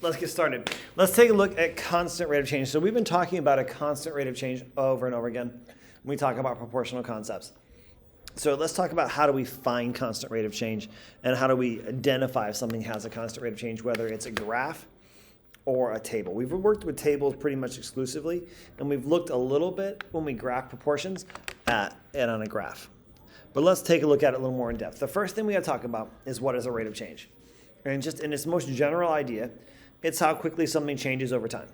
let's get started. Let's take a look at constant rate of change. So we've been talking about a constant rate of change over and over again when we talk about proportional concepts. So let's talk about how do we find constant rate of change and how do we identify if something has a constant rate of change, whether it's a graph or a table. We've worked with tables pretty much exclusively, and we've looked a little bit when we graph proportions at it on a graph. But let's take a look at it a little more in depth. The first thing we got to talk about is what is a rate of change. And just in its most general idea, it's how quickly something changes over time.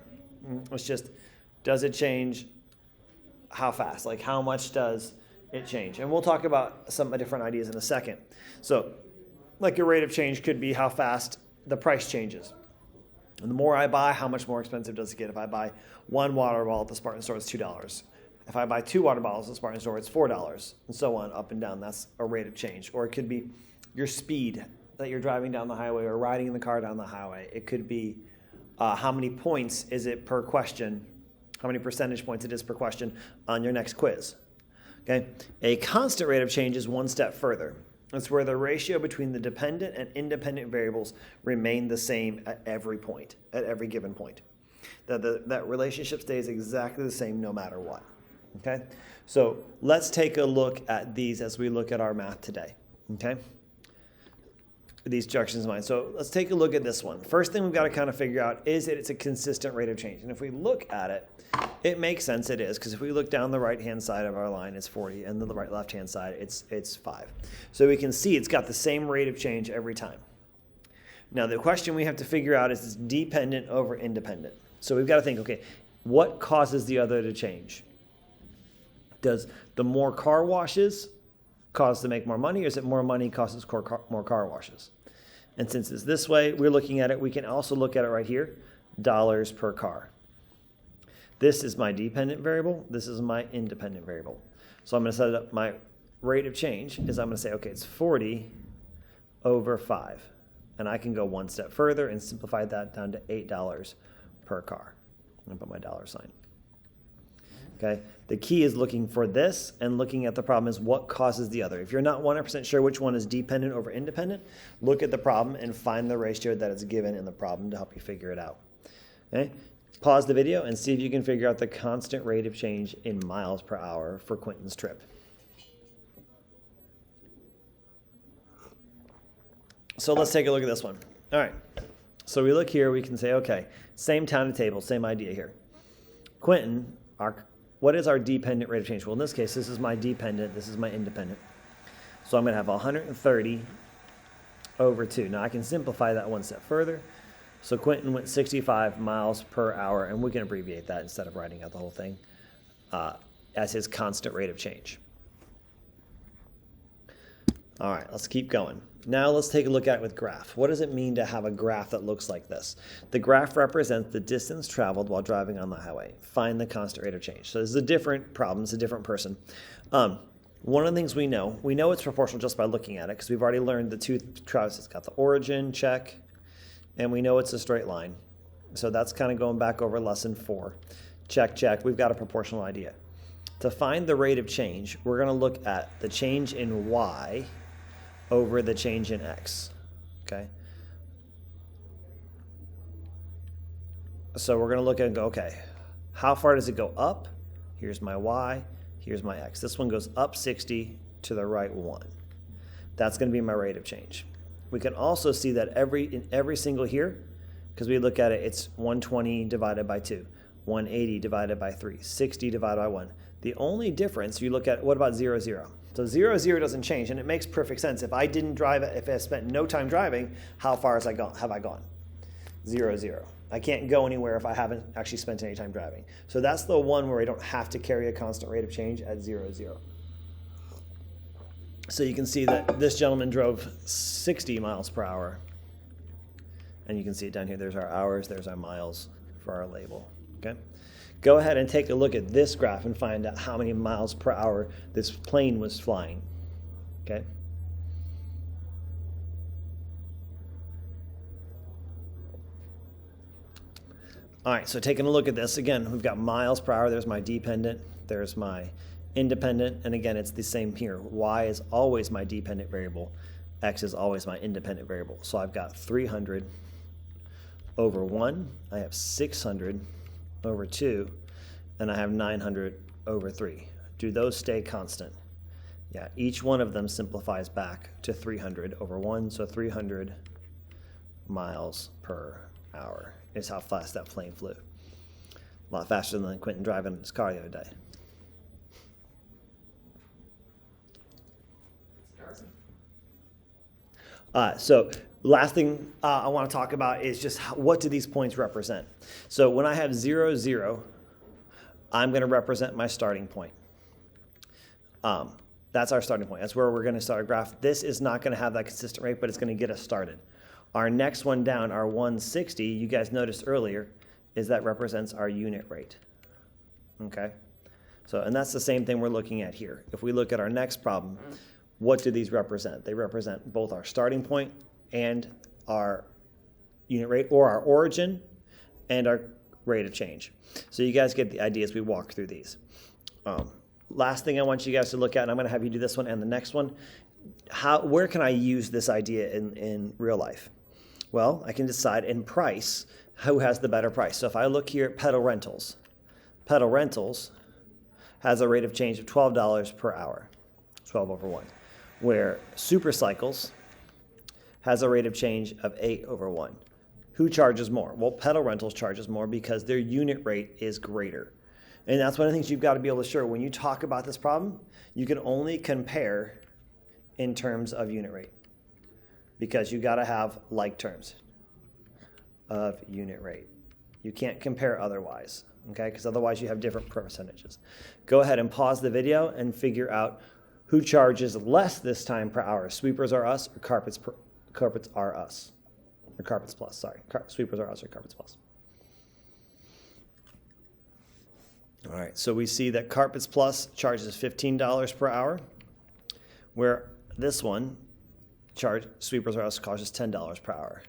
It's just, does it change? How fast? Like how much does it change? And we'll talk about some different ideas in a second. So like a rate of change could be how fast the price changes. And the more I buy, how much more expensive does it get? If I buy one water bottle at the Spartan store, it's $2. If I buy 2 water bottles at the Spartan store, it's $4, and so on, up and down. That's a rate of change. Or it could be your speed that you're driving down the highway or riding in the car down the highway. It could be how many points is it per question, how many percentage points it is per question on your next quiz. Okay? A constant rate of change is one step further. It's where the ratio between the dependent and independent variables remain the same at every point, at every given point. That relationship stays exactly the same no matter what. Okay? So let's take a look at these as we look at our math today. Okay? These directions in mind. So let's take a look at this one. First thing we've got to kind of figure out is that it's a consistent rate of change. And if we look at it, it makes sense it is, because if we look down the right-hand side of our line, it's 40, and the left-hand side, it's 5. So we can see it's got the same rate of change every time. Now, the question we have to figure out is dependent over independent. So we've got to think, okay, what causes the other to change? Does the more car washes cause to make more money, or is it more money causes more car washes? And since it's this way, we're looking at it, we can also look at it right here, dollars per car. This is my dependent variable. This is my independent variable. So I'm going to set up my rate of change is I'm going to say, okay, it's 40 over 5. And I can go one step further and simplify that down to $8 per car. I'm going to put my dollar sign. Okay. The key is looking for this and looking at the problem is what causes the other. If you're not 100% sure which one is dependent over independent, look at the problem and find the ratio that is given in the problem to help you figure it out. Okay. Pause the video and see if you can figure out the constant rate of change in miles per hour for Quentin's trip. So let's take a look at this one. All right. So we look here, we can say, okay, same town and table, same idea here. Quentin, what is our dependent rate of change? Well, in this case, this is my dependent, this is my independent. So I'm going to have 130 over 2. Now I can simplify that one step further. So Quentin went 65 miles per hour, and we can abbreviate that instead of writing out the whole thing as his constant rate of change. All right, let's keep going. Now let's take a look at it with graph. What does it mean to have a graph that looks like this? The graph represents the distance traveled while driving on the highway. Find the constant rate of change. So this is a different problem. It's a different person. One of the things we know it's proportional just by looking at it because we've already learned the two travels. It's got the origin, check, and we know it's a straight line. So that's kind of going back over lesson 4. Check, check. We've got a proportional idea. To find the rate of change, we're going to look at the change in y over the change in x, okay? So we're going to look at it and go, okay, how far does it go up? Here's my y, here's my x. This one goes up 60 to the right 1. That's going to be my rate of change. We can also see that in every single here, because we look at it, it's 120 divided by 2, 180 divided by 3, 60 divided by 1. The only difference, you look at, what about 0, 0? So 0, 0 doesn't change, and it makes perfect sense. If I didn't drive it, if I spent no time driving, how far have I gone? 0, 0. I can't go anywhere if I haven't actually spent any time driving. So that's the one where I don't have to carry a constant rate of change at 0, 0. So you can see that this gentleman drove 60 miles per hour. And you can see it down here. There's our hours, there's our miles for our label, okay? Go ahead and take a look at this graph and find out how many miles per hour this plane was flying, okay? All right, so taking a look at this, again, we've got miles per hour. There's my dependent, there's my independent, and again, it's the same here. Y is always my dependent variable. X is always my independent variable. So I've got 300 over 1, I have 600 over 2, and I have 900 over 3. Do those stay constant? Yeah, each one of them simplifies back to 300 over 1, so 300 miles per hour is how fast that plane flew. A lot faster than Quentin driving in his car the other day. So last thing I want to talk about is just what do these points represent? So when I have 0, 0, I'm going to represent my starting point. That's our starting point. That's where we're going to start a graph. This is not going to have that consistent rate, but it's going to get us started. Our next one down, our 160, you guys noticed earlier, is that represents our unit rate. Okay? So, and that's the same thing we're looking at here. If we look at our next problem, what do these represent? They represent both our starting point and our unit rate, or our origin and our rate of change. So you guys get the idea as we walk through these. Last thing I want you guys to look at, and I'm going to have you do this one and the next one, where can I use this idea in real life? Well, I can decide in price who has the better price. So if I look here at Pedal Rentals has a rate of change of $12 per hour, 12 over 1, where Super Cycles has a rate of change of 8 over 1. Who charges more? Well, Pedal Rentals charges more because their unit rate is greater. And that's one of the things you've got to be able to show. When you talk about this problem, you can only compare in terms of unit rate because you got to have like terms of unit rate. You can't compare otherwise, okay? Because otherwise you have different percentages. Go ahead and pause the video and figure out who charges less this time per hour. Sweepers are us, or carpets are us. Or Carpets Plus, sorry. Sweepers are us, or Carpets Plus. All right, so we see that Carpets Plus charges $15 per hour, where this one, Sweepers are us, charges $10 per hour.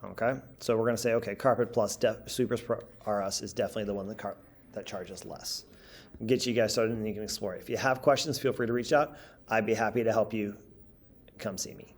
Okay, so we're going to say, okay, Carpet Plus, Sweepers are us is definitely the one that charges less. Get you guys started and you can explore it. If you have questions, feel free to reach out. I'd be happy to help you. Come see me.